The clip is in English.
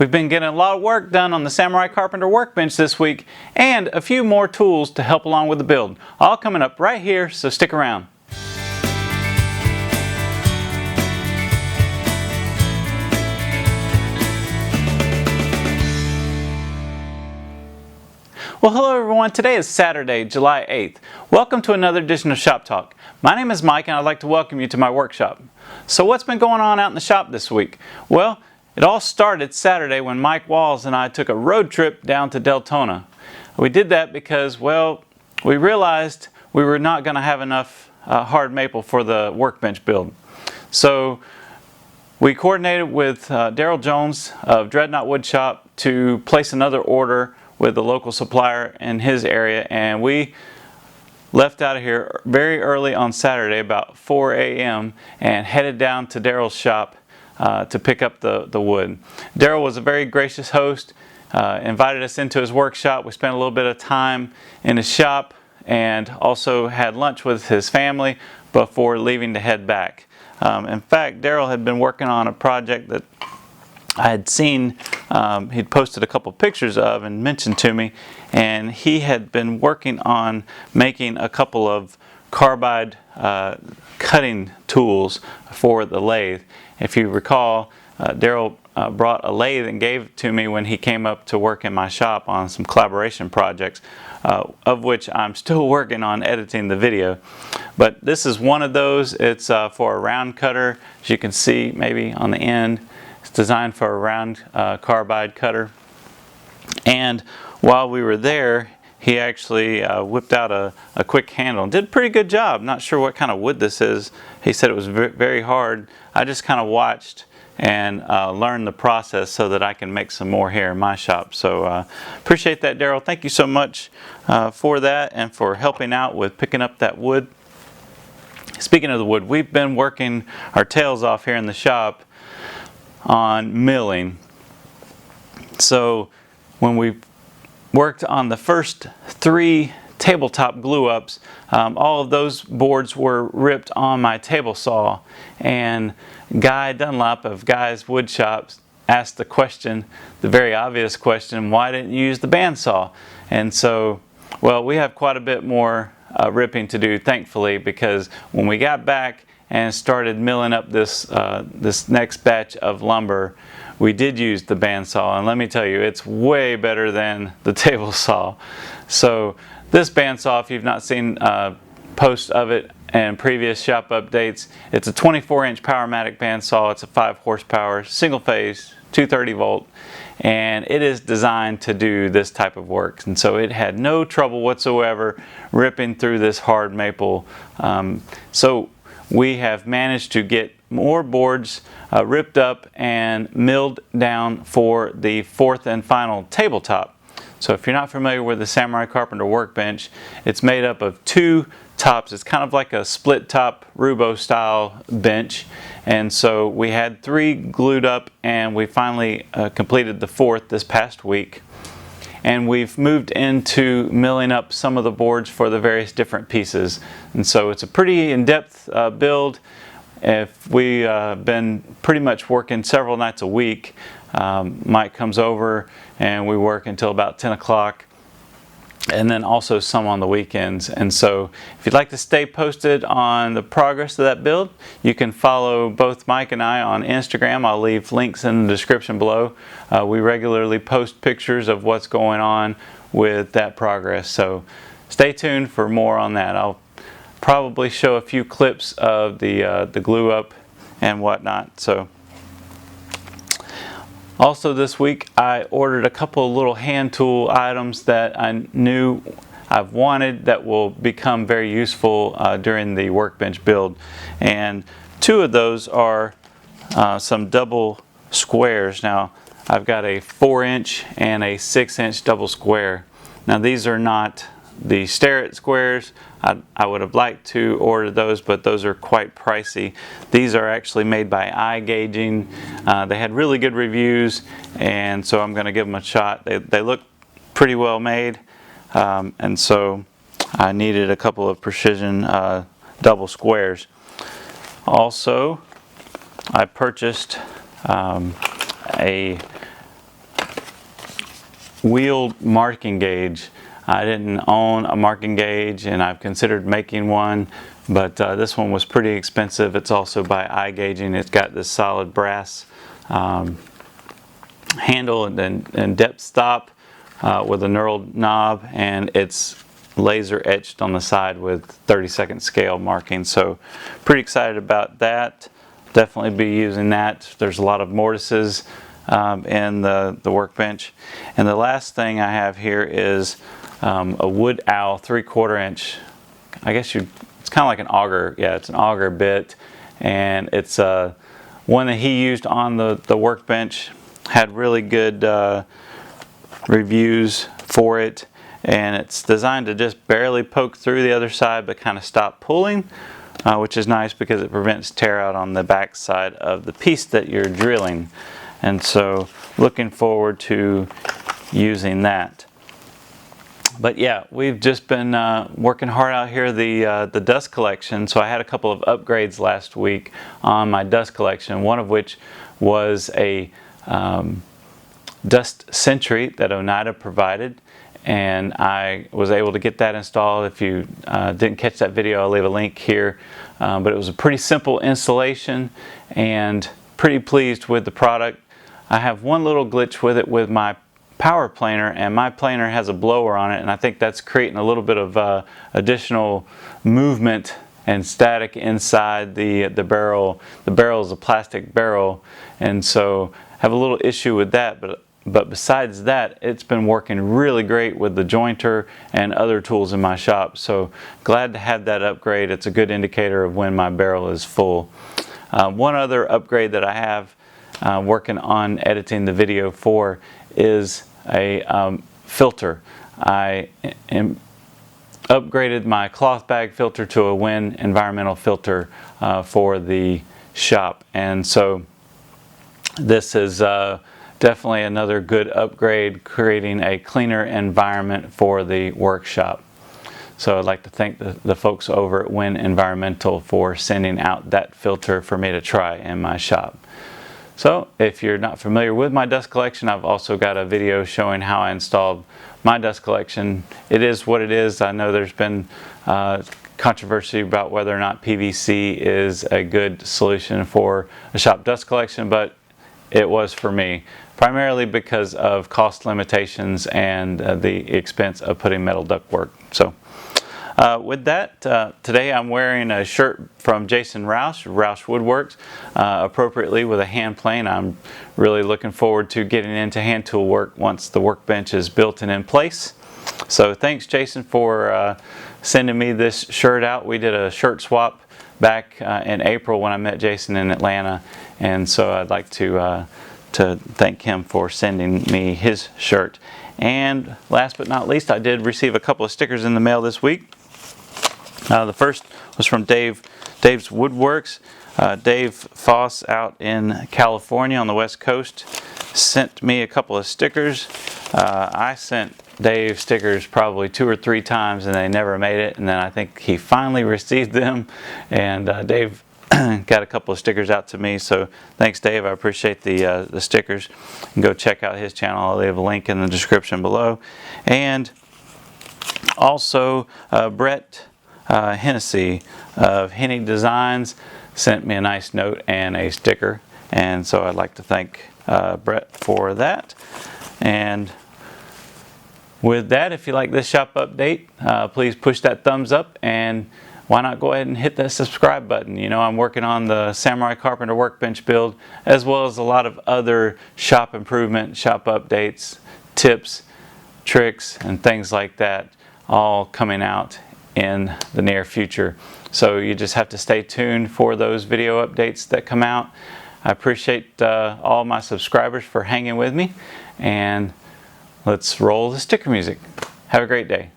We've been getting a lot of work done on the Samurai Carpenter Workbench this week, and a few more tools to help along with the build. All coming up right here, so stick around. Well, hello everyone. Today is Saturday, July 8th. Welcome to another edition of Shop Talk. My name is Mike and I'd like to welcome you to my workshop. So what's been going on out in the shop this week? Well, it all started Saturday when Mike Walls and I took a road trip down to Deltona. We did that because, well, we realized we were not going to have enough hard maple for the workbench build. So we coordinated with Daryl Jones of Dreadnought Woodshop to place another order with the local supplier in his area, and we left out of here very early on Saturday, about 4 a.m., and headed down to Daryl's shop to pick up the wood. Daryl was a very gracious host, invited us into his workshop. We spent a little bit of time in his shop and also had lunch with his family before leaving to head back. In fact, Daryl had been working on a project that I had seen, he'd posted a couple pictures of and mentioned to me, and he had been working on making a couple of carbide cutting tools for the lathe. If you recall, Daryl brought a lathe and gave it to me when he came up to work in my shop on some collaboration projects, of which I'm still working on editing the video. But this is one of those. It's for a round cutter, as you can see maybe on the end. It's designed for a round carbide cutter. And while we were there, he actually whipped out a quick handle and did a pretty good job. Not sure what kind of wood this is. He said it was very hard. I just kind of watched and learned the process so that I can make some more here in my shop. So appreciate that, Daryl. Thank you so much for that and for helping out with picking up that wood. Speaking of the wood, we've been working our tails off here in the shop on milling. So when we worked on the first 3 tabletop glue ups, all of those boards were ripped on my table saw, and Guy Dunlop of Guy's Wood Shops asked the question, the very obvious question, why didn't you use the bandsaw? And so, well, we have quite a bit more ripping to do, thankfully, because when we got back and started milling up this next batch of lumber, we did use the bandsaw, and let me tell you, it's way better than the table saw. So this bandsaw, if you've not seen posts of it and previous shop updates, it's a 24-inch Powermatic bandsaw. It's a 5 horsepower, single phase, 230 volt, and it is designed to do this type of work. And so it had no trouble whatsoever ripping through this hard maple. So we have managed to get more boards ripped up and milled down for the 4th and final tabletop. So if you're not familiar with the Samurai Carpenter Workbench, it's made up of 2 tops. It's kind of like a split top Rubo style bench. And so we had 3 glued up, and we finally completed the 4th this past week. And we've moved into milling up some of the boards for the various different pieces. And so it's a pretty in-depth build. If we've been pretty much working several nights a week, Mike comes over and we work until about 10 o'clock, and then also some on the weekends. And so if you'd like to stay posted on the progress of that build, you can follow both Mike and I on Instagram. I'll leave links in the description below. We regularly post pictures of what's going on with that progress, so stay tuned for more on that. I'll probably show a few clips of the glue up and whatnot. So also this week I ordered a couple of little hand tool items that I knew I've wanted that will become very useful during the workbench build, and 2 of those are some double squares. Now I've got a 4-inch and a 6-inch double square. Now these are not the Starrett squares. I would have liked to order those, but those are quite pricey. These are actually made by Eye Gauging. They had really good reviews, and so I'm going to give them a shot. They look pretty well made, and so I needed a couple of precision double squares. Also, I purchased a wheeled marking gauge. I didn't own a marking gauge, and I've considered making one, but this one was pretty expensive. It's also by eye gauging. It's got this solid brass handle and depth stop with a knurled knob, and it's laser etched on the side with 30-second scale marking. So pretty excited about that. Definitely be using that. There's a lot of mortises in the Workbench. And the last thing I have here is a Wood Owl 3/4 inch. I guess it's kind of like an auger. Yeah, it's an auger bit, and it's one that he used on the Workbench. Had really good reviews for it, and it's designed to just barely poke through the other side but kind of stop pulling, which is nice because it prevents tear out on the back side of the piece that you're drilling. And so looking forward to using that. But yeah, we've just been working hard out here, the dust collection. So I had a couple of upgrades last week on my dust collection, one of which was a dust sentry that Oneida provided, and I was able to get that installed. If you didn't catch that video, I'll leave a link here. But it was a pretty simple installation, and pretty pleased with the product. I have one little glitch with it with my power planer, and my planer has a blower on it, and I think that's creating a little bit of additional movement and static inside the barrel. The barrel is a plastic barrel, and so have a little issue with that, but besides that, it's been working really great with the jointer and other tools in my shop. So glad to have that upgrade. It's a good indicator of when my barrel is full. One other upgrade that I have working on editing the video for is a filter. I upgraded my cloth bag filter to a Win environmental filter for the shop, and so this is definitely another good upgrade, creating a cleaner environment for the workshop. So I'd like to thank the folks over at Win Environmental for sending out that filter for me to try in my shop. So if you're not familiar with my dust collection, I've also got a video showing how I installed my dust collection. It is what it is. I know there's been controversy about whether or not PVC is a good solution for a shop dust collection, but it was for me, primarily because of cost limitations and the expense of putting metal ductwork. So with that, today I'm wearing a shirt from Jason Rausch, Rausch Woodworks, appropriately with a hand plane. I'm really looking forward to getting into hand tool work once the workbench is built and in place. So thanks, Jason, for sending me this shirt out. We did a shirt swap back in April when I met Jason in Atlanta, and so I'd like to thank him for sending me his shirt. And last but not least, I did receive a couple of stickers in the mail this week. The first was from Dave's Woodworks. Dave Foss out in California on the West Coast sent me a couple of stickers. I sent Dave stickers probably 2 or 3 times and they never made it, and then I think he finally received them, and Dave got a couple of stickers out to me. So thanks, Dave. I appreciate the stickers. You can go check out his channel. I'll leave a link in the description below. And also Brett Hennessy of Henney Designs sent me a nice note and a sticker, and so I'd like to thank Brett for that. And with that, if you like this shop update, please push that thumbs up, and why not go ahead and hit that subscribe button. You know, I'm working on the Samurai Carpenter workbench build, as well as a lot of other shop improvement, shop updates, tips, tricks, and things like that, all coming out in the near future. So you just have to stay tuned for those video updates that come out. I appreciate all my subscribers for hanging with me, and let's roll the sticker music. Have a great day.